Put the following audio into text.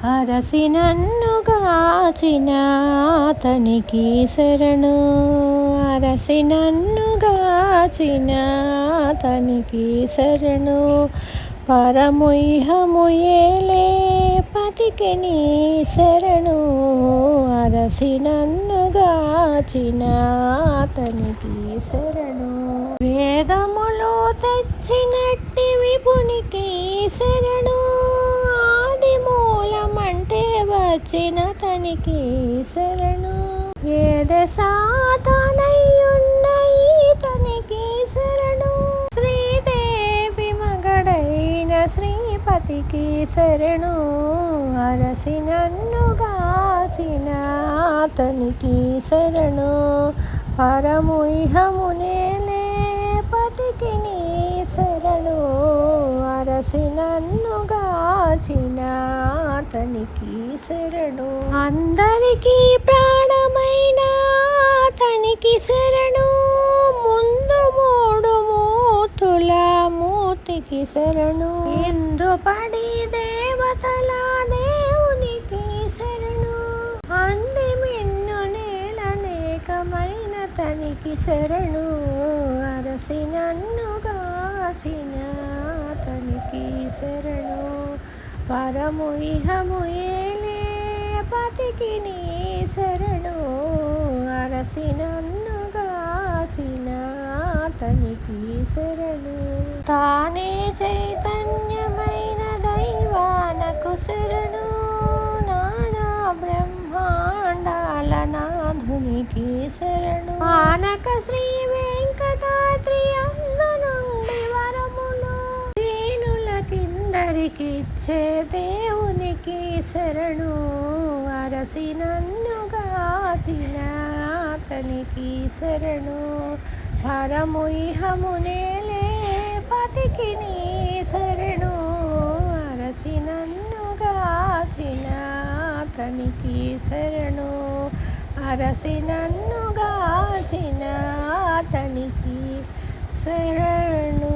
అరసి నన్ను గాచిన అతనికి శరణు. అరసి నన్ను గాచిన అతనికి శరణు. పరముహము ఏలే పతికి నీ శరణు. అరసి నన్ను గాచిన అతనికి శరణు. వేదములు తెచ్చినట్టి విపునికి శరణు. ఆది మూలమంటే వచ్చిన తనికి శరణు. ఏదే సాతనయ్యున్న ఈతనికి శరణు. శ్రీదేవి మగడైన శ్రీపతికి శరణు. అరసి నన్ను గాచిన అతనికి శరణు. పరముహము నేలే పతికి నీ శరణు. అరసి నన్ను గాచిన అతనికి శరణు. అందరికీ ప్రాణమైన అతనికి శరణు. ముందు మూడు మూతుల మూర్తికి శరణు. ఇందుపడి దేవతల దేవునికి శరణు. అంది మిన్ను నేలనేకమైన తనికి శరణు. అరసి నన్ను గాచిన అతనికి శరణు. పరముహము ఏలే పతికి నీ శరణు. అరసి నన్ను గాచిన అతనికి శరణు. తానే చైతన్యమైన దైవానకు శరణు. నానా బ్రహ్మాండాల నాథునికి శరణు. ఆనక శ్రీ వెంకటాద్రి అందు నుండి వరములు దీనులకిందరికిచ్చే దేవునికి శరణు. అరసి నన్ను గాచిన అతనికి శరణు. పరముహము నేలే పతికి నీ శరణు. అరసి నన్ను గాచిన అతనికి శరణు. అరసి నన్ను గాచిన అతనికి శరణు.